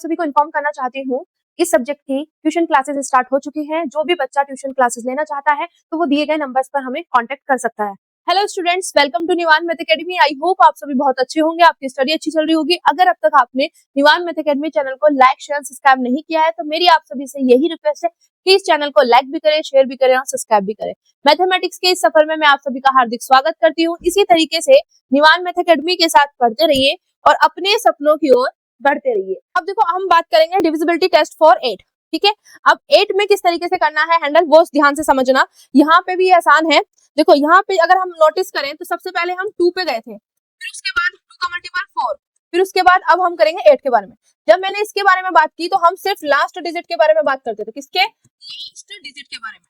सभी को इन्फॉर्म करना चाहती हूँ, इस सब्जेक्ट की ट्यूशन क्लासेस स्टार्ट हो चुकी हैं। जो भी बच्चा ट्यूशन क्लासेस लेना चाहता है तो वो दिए गए नंबर्स पर हमें कांटेक्ट कर सकता है। Hello students, welcome to Nivan Math Academy. I hope आप सभी बहुत अच्छे होंगे, आपकी स्टडी अच्छी चल रही होगी। अगर अब तक आपने निवान मैथ एकेडमी चैनल को लाइक शेयर सब्सक्राइब नहीं किया है तो मेरी आप सभी से यही रिक्वेस्ट है, प्लीज चैनल को लाइक भी करें, शेयर भी करें और सब्सक्राइब भी करें। मैथमेटिक्स के इस सफर में मैं आप सभी का हार्दिक स्वागत करती हूँ। इसी तरीके से निवान मैथ एकेडमी के साथ पढ़ते रहिए और अपने सपनों की ओर बढ़ते रहिए। अब देखो, हम बात करेंगे डिविजिबिलिटी टेस्ट फॉर 8। ठीक है, अब 8 में किस तरीके से करना है हैंडल, वो ध्यान से समझना। यहाँ पे भी आसान है। देखो, यहाँ पे अगर हम नोटिस करें तो सबसे पहले हम 2 पे गए थे, फिर उसके बाद 2 का मल्टीपल 4, फिर उसके बाद अब हम करेंगे 8 के बारे में। जब मैंने इसके बारे में बात की तो हम सिर्फ लास्ट डिजिट के बारे में बात करते थे। किसके? लास्ट डिजिट के बारे में।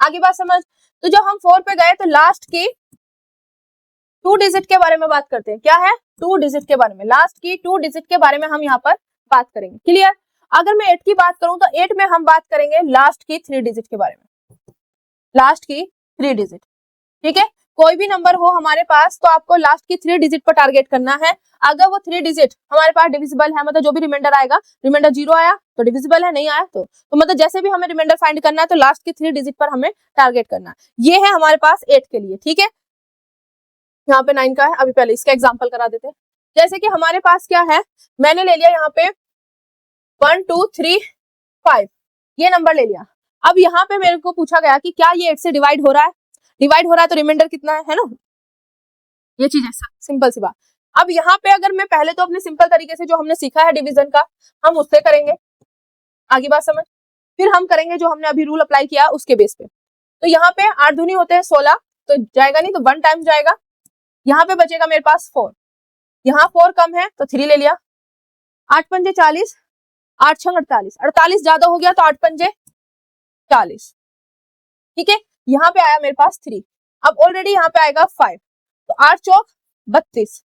आगे बात समझ। तो जब हम 4 पे गए तो लास्ट की 2 डिजिट के बारे में बात करते हैं। क्या है? 2 डिजिट के बारे में। लास्ट की 2 डिजिट के बारे में हम यहाँ पर बात करेंगे। क्लियर? अगर मैं 8 की बात करूं तो 8 में हम बात करेंगे लास्ट की 3 डिजिट के बारे में। लास्ट की 3 डिजिट। ठीक है, कोई भी नंबर हो हमारे पास तो आपको लास्ट की 3 डिजिट पर टारगेट करना है। अगर वो 3 डिजिट हमारे पास डिविजिबल है, मतलब जो भी रिमाइंडर आएगा, रिमाइंडर 0 आया तो डिविजिबल है, नहीं आया तो मतलब जैसे भी हमें रिमाइंडर फाइंड करना है तो लास्ट की 3 डिजिट पर हमें टारगेट करना है। ये है हमारे पास 8 के लिए। ठीक है, यहाँ पे 9 का है। अभी पहले इसका एग्जाम्पल करा देते हैं। जैसे कि हमारे पास क्या है, मैंने ले लिया यहाँ पे 1 2 3 5, ये नंबर ले लिया। अब यहाँ पे मेरे को पूछा गया कि क्या ये 8 से डिवाइड हो रहा है? डिवाइड हो रहा है तो रिमाइंडर कितना है ना, ये चीज है, सिंपल सी बात। अब यहाँ पे अगर मैं पहले तो अपने सिंपल तरीके से जो हमने सीखा है डिवीजन का, हम उससे करेंगे। आगे बात समझ। फिर हम करेंगे जो हमने अभी रूल अप्लाई किया उसके बेस पे। तो यहाँ पे 8 दूनी होते हैं 16, तो जाएगा नहीं तो 1 टाइम जाएगा। यहाँ पे बचेगा मेरे पास 4, यहाँ 4 कम है तो 3 ले लिया। 8 पंजे 40, 8 छंग 48, 48 ज्यादा हो गया तो 8 पंजे 40। ठीक है, यहाँ पे आया मेरे पास 3। अब ऑलरेडी यहाँ पे आएगा 5, तो 8 चौक 32,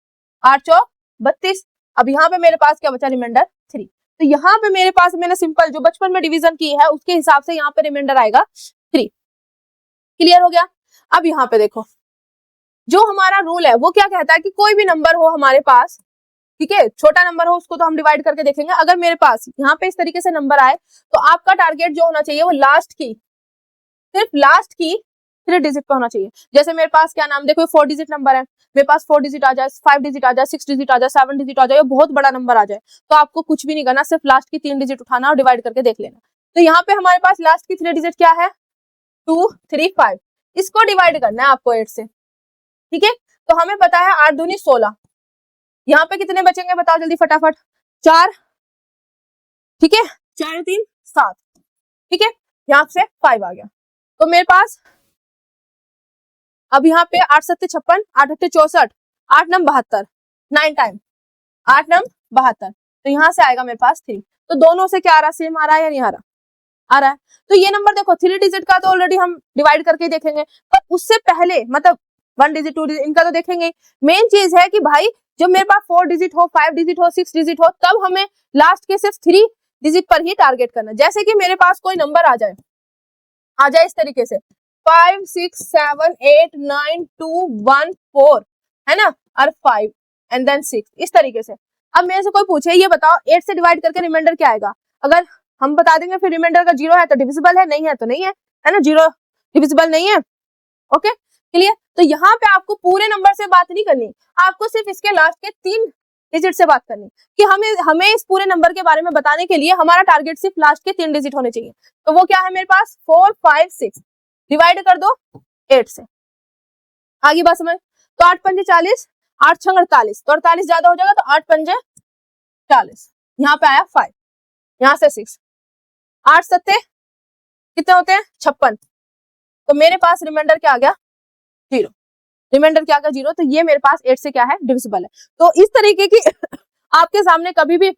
8 चौक 32। अब यहाँ पे मेरे पास क्या बचा? रिमाइंडर 3। तो यहाँ पे मेरे पास मैंने सिंपल जो बचपन में डिवीजन की है उसके हिसाब से यहाँ पे रिमाइंडर आएगा 3। क्लियर हो गया? अब यहाँ पे देखो, जो हमारा रूल है वो क्या कहता है कि कोई भी नंबर हो हमारे पास, ठीक है, छोटा नंबर हो उसको तो हम डिवाइड करके देखेंगे। अगर मेरे पास यहाँ पे इस तरीके से नंबर आए तो आपका टारगेट जो होना चाहिए वो लास्ट की, सिर्फ लास्ट की 3 डिजिट पे होना चाहिए। जैसे मेरे पास क्या नाम, देखो 4 डिजिट नंबर है, मेरे पास 4 डिजिट आ जाए, 5 डिजिट आ जाए, 6 डिजिट आ जाए, 7 डिजिट आ जाए, बहुत बड़ा नंबर आ जाए, तो आपको कुछ भी नहीं करना, सिर्फ लास्ट की 3 डिजिट उठाना और डिवाइड करके देख लेना। तो यहाँ पे हमारे पास लास्ट की 3 डिजिट क्या है? 2 3 5। इसको डिवाइड करना है आपको 8 से। ठीक है, तो हमें पता है 8 दूनी 16। यहाँ पे कितने बचेंगे बताओ जल्दी फटाफट? 4। ठीक है, 4 3 7। ठीक है, यहाँ से 5 आ गया। तो मेरे पास अब यहाँ पे 8 7 56, 8 8 64, 8 9 72, 9 टाइम 8 9 72। तो यहाँ से आएगा मेरे पास 3। तो दोनों से क्या आ रहा? सेम आ रहा है या नहीं आ रहा? आ रहा है। तो ये नंबर देखो 3 डिजिट का तो ऑलरेडी हम डिवाइड करके देखेंगे, पर उससे पहले मतलब 1 डिजिट 2 डिजिट इनका तो देखेंगे। मेन चीज है कि भाई जब मेरे पास 4 डिजिट हो, 5 डिजिट हो, 6 डिजिट हो, तब हमें लास्ट के सिर्फ 3 डिजिट पर ही टारगेट करना। जैसे कि मेरे पास कोई नंबर आ जाए इस तरीके से 5 6 7 8 9 2 1 4, है ना, और 5 एंड देन 6, इस तरीके से। अब मेरे से कोई पूछे ये बताओ 8 से डिवाइड करके रिमाइंडर क्या आएगा? अगर हम बता देंगे फिर रिमाइंडर का 0 है तो डिविजिबल है, नहीं है तो नहीं है ना, 0 डिविजिबल नहीं है। Okay, clear? तो यहाँ पे आपको पूरे नंबर से बात नहीं करनी, आपको सिर्फ इसके लास्ट के 3 डिजिट से बात करनी कि हमें इस पूरे नंबर के बारे में बताने के लिए हमारा टारगेट सिर्फ लास्ट के 3 डिजिट होने चाहिए। तो वो क्या है मेरे पास? 4 5 6, डिवाइड कर दो 8 से। आगे बात समझ। तो 8 पंजे 40, 8 छंग 48, तो 48 ज्यादा हो जाएगा तो 8 पंजे 40। यहाँ पे आया 5, यहाँ से 6, 8 सत्ते कितने होते हैं? 56। तो मेरे पास रिमाइंडर क्या आ गया? 0। रिमाइंडर क्या आ गया? 0। तो ये मेरे पास 8 से क्या है? डिविजिबल है। तो इस तरीके की आपके सामने कभी भी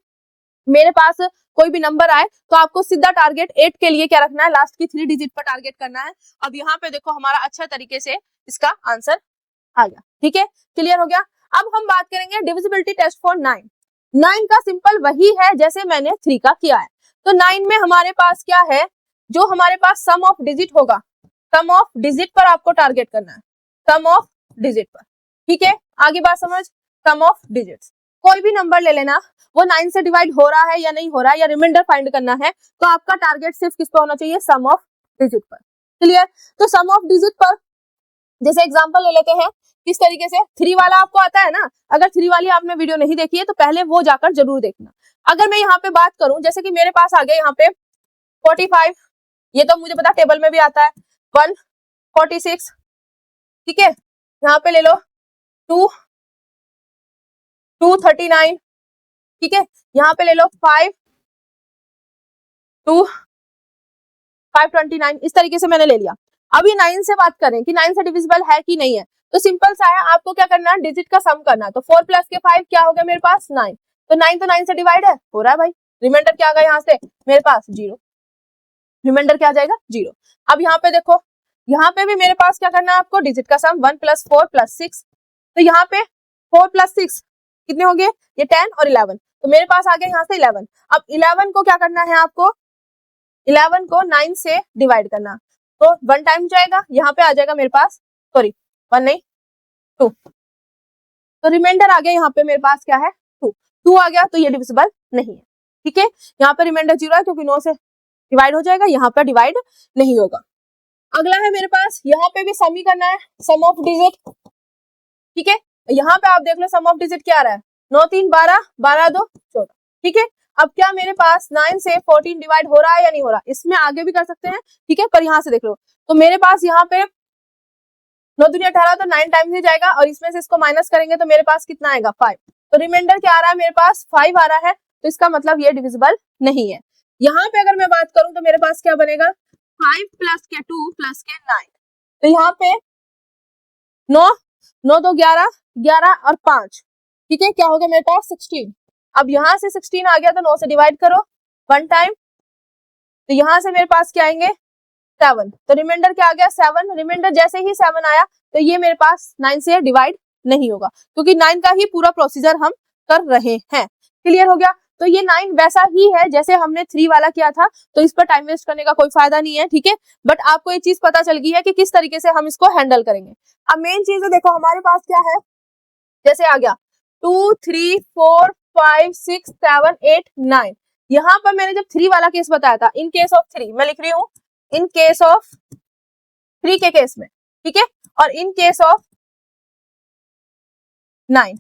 मेरे पास कोई भी नंबर आए तो आपको सीधा टारगेट 8 के लिए क्या रखना है? लास्ट की 3 डिजिट पर टारगेट करना है। अब यहाँ पे देखो हमारा अच्छा तरीके से इसका आंसर आ गया। ठीक है, क्लियर हो गया? अब हम बात करेंगे डिविजिबिलिटी टेस्ट फॉर 9। 9 का सिंपल वही है जैसे मैंने 3 का किया है। तो 9 में हमारे पास क्या है? जो हमारे पास सम ऑफ डिजिट होगा, सम ऑफ डिजिट पर आपको टारगेट करना है, सम ऑफ डिजिट पर। ठीक है, आगे बात समझ। सम ऑफ डिजिट्स, कोई भी नंबर ले लेना, वो 9 से डिवाइड हो रहा है या नहीं हो रहा है, या रिमाइंडर फाइंड करना है, तो आपका टारगेट सिर्फ किस पे होना चाहिए, सम ऑफ डिजिट पर। क्लियर? तो सम ऑफ डिजिट पर जैसे एग्जांपल ले लेते हैं, किस तरीके से 3 वाला आपको आता है ना, अगर 3 वाली आपने वीडियो नहीं देखी है तो पहले वो जाकर जरूर देखना। अगर मैं यहाँ पे बात करूं, जैसे कि मेरे पास आ गया यहाँ पे 45, ये तो मुझे पता टेबल में भी आता है, 146, ठीक है, यहाँ पे ले लो 239, ठीक है, यहाँ पे ले लो 529, इस तरीके से मैंने ले लिया। अब ये 9 से बात करें कि 9 से डिविजिबल है कि नहीं है, तो सिंपल सा है, आपको क्या करना है, डिजिट का सम करना है। तो 4 प्लस के 5 क्या हो गया मेरे पास, 9, तो 9 तो 9 से डिवाइड है, हो रहा है भाई, रिमाइंडर क्या आ गया यहाँ से मेरे पास, 0, रिमाइंडर क्या आ जाएगा, 0। अब यहाँ पे देखो, यहाँ पे भी मेरे पास क्या करना है आपको, डिजिट का सम 1 + 4 + 6, तो यहाँ पे 4 + 6 कितने हो गए, ये 10 और 11, तो मेरे पास आ गया यहाँ से 11। अब 11 को क्या करना है आपको, 11 को 9 से डिवाइड करना, तो 1 टाइम जाएगा, यहाँ पे आ जाएगा मेरे पास, सॉरी 1 नहीं 2, तो रिमाइंडर आ गया यहाँ पे मेरे पास क्या है, 2 आ गया, तो ये डिविजिबल नहीं है, ठीक है। यहाँ पे रिमाइंडर 0 है क्योंकि 9 से डिवाइड हो जाएगा, यहाँ पर डिवाइड नहीं होगा। अगला है मेरे पास, यहाँ पे भी सम ही करना है, सम ऑफ डिजिट, ठीक है। यहाँ पे आप देख लो सम ऑफ डिजिट क्या आ रहा है, 9 3 12, 12 2 14, ठीक है। अब क्या मेरे पास 9 से 14 डिवाइड हो रहा है या नहीं हो रहा, इसमें आगे भी कर सकते हैं, ठीक है, पर यहाँ से देख लो, तो मेरे पास यहाँ पे 9 दूनी 18, तो 9 टाइम्स ही जाएगा, और इसमें से इसको माइनस करेंगे तो मेरे पास कितना आएगा, 5, तो रिमाइंडर क्या आ रहा है मेरे पास, 5 आ रहा है, तो इसका मतलब ये डिविजिबल नहीं है। यहाँ पे अगर मैं बात करूं तो मेरे पास क्या बनेगा, 5 + के 2 + के 9, तो यहाँ पे 9 तो 11, 11 और 5, ठीक है, क्या हो गया मेरे पास 16। अब यहाँ से 16 आ गया, तो 9 से डिवाइड करो 1 टाइम, तो यहाँ से मेरे पास क्या आएंगे 7, तो रिमाइंडर क्या आ गया 7, रिमाइंडर जैसे ही 7 आया तो ये मेरे पास 9 से डिवाइड नहीं होगा, क्योंकि 9 का ही पूरा प्रोसीजर हम कर रहे हैं। क्लियर हो गया? तो ये 9 वैसा ही है जैसे हमने 3 वाला किया था, तो इस पर टाइम वेस्ट करने का कोई फायदा नहीं है, ठीक है। बट आपको ये चीज पता चल गई है कि किस तरीके से हम इसको हैंडल करेंगे। अब मेन चीज है, देखो हमारे पास क्या है, जैसे आ गया 2 3 4 5 6 7 8 9, यहाँ पर मैंने जब 3 वाला केस बताया था, इन केस ऑफ 3 मैं लिख रही हूँ, इन केस ऑफ 3 के केस में, ठीक है, और इन केस ऑफ 9,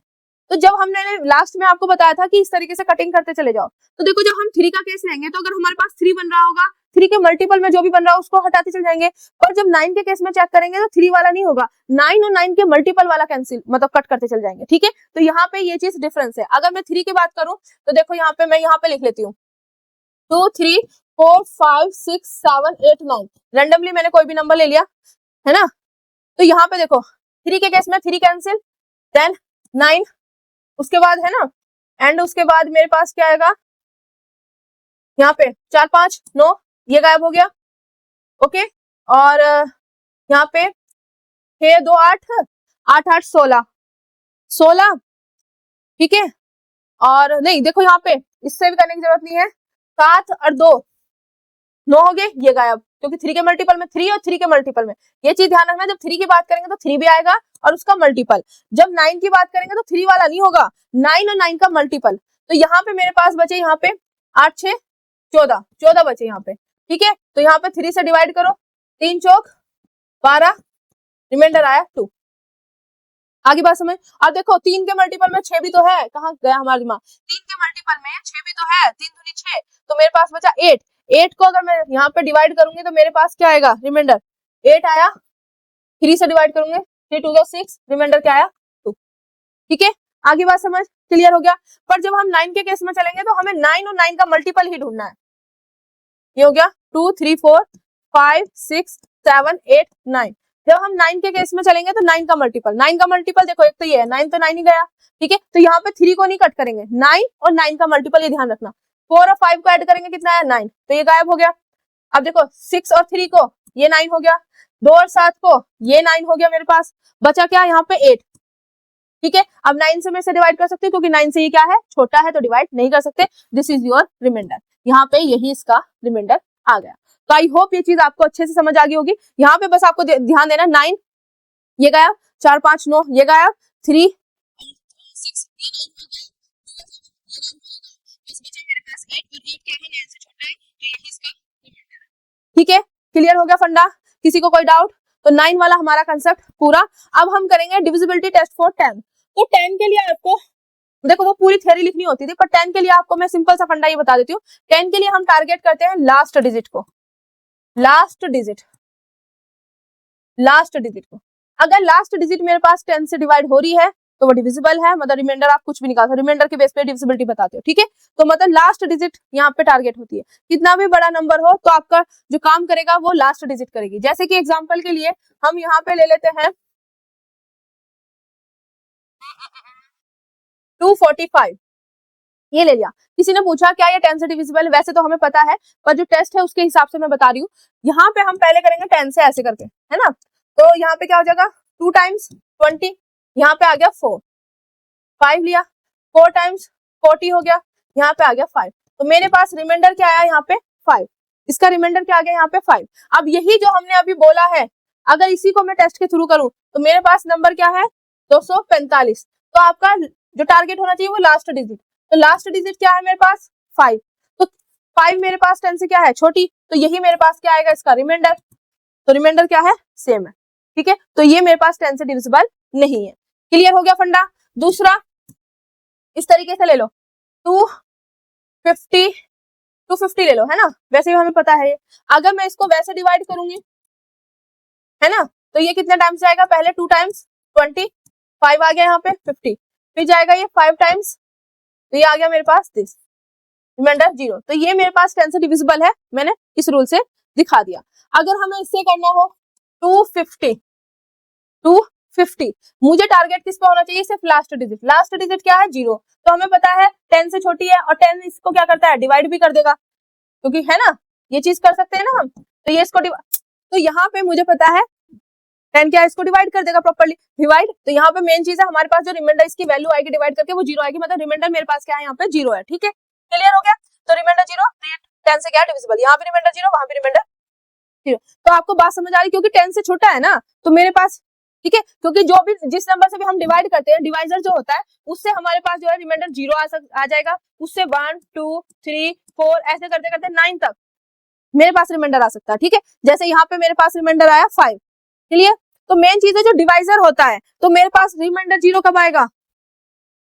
तो जब हमने लास्ट में आपको बताया था कि इस तरीके से कटिंग करते चले जाओ, तो देखो जब हम 3 का केस लेंगे तो अगर हमारे पास 3 बन रहा होगा, 3 के मल्टीपल में जो भी बन रहा है उसको हटाते चले जाएंगे, पर जब 9 के केस में चेक करेंगे तो 3 वाला नहीं होगा, 9 और 9 के मल्टीपल वाला कैंसिल मतलब कट करते चले जाएंगे, ठीक है। तो यहाँ पे ये चीज डिफरेंस है। अगर मैं 3 की बात करूं तो देखो यहाँ पे मैं यहाँ पे लिख लेती हूँ 2 3 4 5 6 7 8 9, रैंडमली मैंने कोई भी नंबर ले लिया है ना, तो यहाँ पे देखो 3 के केस में 3 कैंसिल, देन 9, उसके बाद है ना, एंड उसके बाद मेरे पास क्या आएगा, यहाँ पे 4 5 9, ये गायब हो गया, ओके, और यहाँ पे 6 2 8 8 8 16 16, ठीक है, और नहीं देखो यहाँ पे इससे भी करने की जरूरत नहीं है, 7 और 2 9 हो गए, ये गायब, क्योंकि 3 के मल्टीपल में 3 और 3 के मल्टीपल में, ये चीज ध्यान रखना, जब 3 की बात करेंगे तो 3 भी आएगा और उसका मल्टीपल, जब 9 की बात करेंगे तो 3 वाला नहीं होगा, 9 और 9 का मल्टीपल, तो यहाँ पे मेरे पास बचे यहाँ पे 8 6 14 14 बचे यहाँ पे, ठीक है, तो यहाँ पे 3 से डिवाइड करो, 3 चौक 12, रिमाइंडर आया 2। आगे बात समझ। अब देखो 3 के मल्टीपल में 6 भी तो है, कहाँ गया हमारा दिमाग, 3 के मल्टीपल में 6 भी तो है, 3 दूनी 6, तो मेरे पास बचा 8, 8 को अगर मैं यहाँ पे डिवाइड करूंगी तो मेरे पास क्या आएगा, रिमाइंडर 8 आया, 3 से डिवाइड करूंगे 3 2 6, रिमाइंडर क्या आया 2, ठीक है। आगे बात समझ, क्लियर हो गया। पर जब हम 9 के केस में चलेंगे तो हमें 9 और 9 का मल्टीपल ही ढूंढना है, ये हो गया 2 3 4 5 6 7 8 9, जब हम 9 के केस में चलेंगे तो 9 का मल्टीपल, 9 का मल्टीपल देखो एक तो ये है 9, तो 9 ही गया, ठीक है, तो यहाँ पे 3 को नहीं कट करेंगे, 9 और 9 का मल्टीपल, ये ध्यान रखना, 4 और 5 को ऐड करेंगे कितना है 9, तो ये गायब हो गया। अब देखो 6 और 3 को, ये 9 हो गया, 2 और 7 को, ये 9 हो गया, मेरे पास बचा क्या यहाँ पे 8, ठीक है। अब 9 से मैं इसे डिवाइड कर सकती हूँ क्योंकि 9 से ये क्या है छोटा है, तो डिवाइड नहीं कर सकते, दिस इज योर रिमाइंडर, यहाँ पे यही इसका रिमाइंडर आ गया। तो आई होप ये चीज आपको अच्छे से समझ आ गई होगी। यहाँ पे बस आपको ध्यान देना, 9 ये गायब, 4 5 9 ये गायब, 3 6 ठीक है, क्लियर हो गया फंडा, किसी को कोई डाउट? तो 9 वाला हमारा कंसेप्ट पूरा। अब हम करेंगे डिविजिबिलिटी टेस्ट फॉर 10। तो 10 के लिए आपको देखो वो पूरी थ्योरी लिखनी होती थी, पर 10 के लिए आपको मैं सिंपल सा फंडा ये बता देती हूँ। 10 के लिए हम टारगेट करते हैं लास्ट डिजिट को, लास्ट डिजिट को। अगर लास्ट डिजिट मेरे पास 10 से डिवाइड हो रही है तो वो डिविजिबल है, मतलब रिमाइंडर आप कुछ भी निकाल सकते हो, रिमाइंडर के बेस पे डिविजिबिलिटी बताते हो, ठीक है। तो मतलब लास्ट डिजिट यहाँ पे टारगेट होती है, कितना भी बड़ा नंबर हो तो आपका जो काम करेगा वो लास्ट डिजिट करेगी। जैसे कि एग्जांपल के लिए हम यहाँ पे ले लेते हैं 245, ये ले लिया। किसी ने पूछा क्या ये 10 से डिविजिबल है? वैसे तो हमें पता है, पर जो टेस्ट है उसके हिसाब से मैं बता रही हूँ। यहाँ पे हम पहले करेंगे 10 से ऐसे करके, है ना। तो यहाँ पे क्या हो जाएगा 2 टाइम्स 20, यहाँ पे आ गया 4, 5 लिया, 4 टाइम्स 40 हो गया, यहाँ पे आ गया 5। तो मेरे पास रिमाइंडर क्या आया यहाँ पे 5, इसका रिमाइंडर क्या आ गया यहाँ पे 5। अब यही जो हमने अभी बोला है, अगर इसी को मैं टेस्ट के थ्रू करूं तो मेरे पास नंबर क्या है 245। तो आपका जो टारगेट होना चाहिए वो लास्ट डिजिट, तो लास्ट डिजिट क्या है मेरे पास 5। तो 5 मेरे पास 10 से क्या है छोटी, तो यही मेरे पास क्या आएगा इसका रिमाइंडर। तो रिमाइंडर क्या है सेम है, ठीक है। तो ये मेरे पास 10 से डिविजिबल नहीं है। क्लियर हो गया फंडा। दूसरा इस तरीके से ले लो 250 ले लो, है ना, वैसे भी हमें पता है। अगर मैं इसको वैसे डिवाइड करूंगी, है ना, तो ये कितने टाइम्स जाएगा, पहले 2 टाइम्स 20, 5 आ गया यहाँ पे 50, फिर जाएगा ये 5 टाइम्स, तो ये आ गया मेरे पास दिस, रिमाइंडर 0। तो ये मेरे पास 10 से डिविजिबल है, मैंने इस रूल से दिखा दिया। अगर हमें इससे करना हो 250, मुझे टारगेट किस पे होना चाहिए, सिर्फ लास्ट डिजिट। लास्ट डिजिट क्या है 0, तो हमें पता है 10 से छोटी है और 10 इसको क्या करता है डिवाइड भी कर देगा, क्योंकि है ना ये चीज कर सकते हैं ना हम। तो ये इसको तो यहाँ पे मुझे पता है 10 क्या है इसको डिवाइड कर देगा प्रॉपर्ली, डिवाइड। तो यहाँ पे मेन चीज है हमारे पास जो रिमाइंडर इसकी वैल्यू आएगी डिवाइड करके वो 0 आएगी, मतलब रिमाइंडर मेरे पास क्या है यहाँ पे 0 है, ठीक है। क्लियर हो गया। तो रिमाइंडर 0, तो ये 10 से क्या डिविजिबल, यहाँ पे रिमाइंडर 0, वहां पे रिमाइंडर 0। तो आपको बात समझ आ रही, क्योंकि 10 से छोटा है ना तो मेरे पास, ठीक है, क्योंकि जो भी जिस नंबर से भी हम डिवाइड करते हैं डिवाइजर जो होता है उससे हमारे पास जो है रिमाइंडर 0 आ जाएगा, उससे 1 2 3 4 ऐसे करते करते 9 तक मेरे पास रिमाइंडर आ सकता है, ठीक है। जैसे यहाँ पे मेरे पास रिमाइंडर आया 5, क्लियर। तो मेन चीज है जो डिवाइजर होता है, तो मेरे पास रिमाइंडर 0 कब आएगा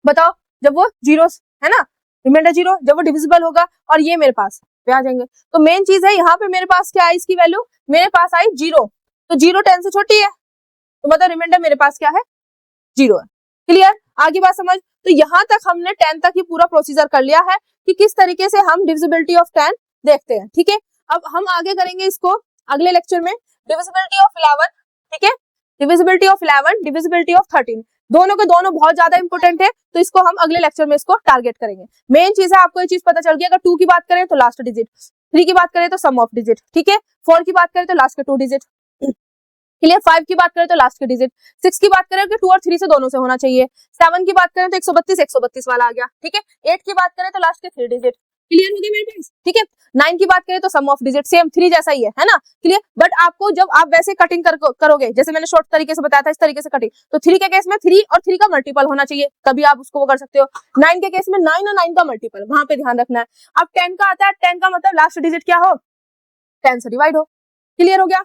बताओ, जब वो 0 है ना, रिमाइंडर 0 जब वो डिविजिबल होगा, और ये मेरे पास पे आ जाएंगे। तो मेन चीज है यहाँ पे मेरे पास क्या है इसकी वैल्यू, मेरे पास आई 0, तो 0 10 से छोटी है, तो मतलब रिमाइंडर मेरे पास क्या है 0 है। क्लियर, आगे बात समझ। तो यहाँ तक हमने 10 तक ही पूरा प्रोसीजर कर लिया है कि किस तरीके से हम डिविजिबिलिटी ऑफ 10 देखते हैं, ठीक है। अब हम आगे करेंगे इसको अगले लेक्चर में, डिविजिबिलिटी ऑफ 11, ठीक है, डिविजिबिलिटी ऑफ 11, डिविजिबिलिटी ऑफ 13, दोनों के दोनों बहुत ज्यादा इंपॉर्टेंट है, तो इसको हम अगले लेक्चर में इसको टारगेट करेंगे। मेन चीज है आपको ये चीज पता चल गई, अगर 2 की बात करें तो लास्ट डिजिट, 3 की बात करें तो सम ऑफ डिजिट, ठीक है, 4 की बात करें तो लास्ट के 2 डिजिट, क्लियर। 5 की बात करें तो लास्ट के डिजिट, 6 की बात करें तो 2 और 3 से दोनों से होना चाहिए, 7 की बात करें तो 132 वाला आ गया, ठीक है, 8 की बात करें तो लास्ट के 3 डिजिट, क्लियर हो गया मेरे पास, ठीक है। 9 की बात करें तो सम ऑफ डिजिट सेम 3 जैसा ही है ना, क्लियर। बट आपको जब आप वैसे कटिंग करोगे, जैसे मैंने शॉर्ट तरीके से बताया था इस तरीके से कटिंग, तो 3 के केस में 3 और 3 का मल्टीपल होना चाहिए, तभी आप उसको वो कर सकते हो। 9 के केस में 9 और 9 का मल्टीपल, वहां पे ध्यान रखना है। अब 10 का आता है, 10 का मतलब लास्ट डिजिट क्या हो 10 से डिवाइड हो, क्लियर हो गया।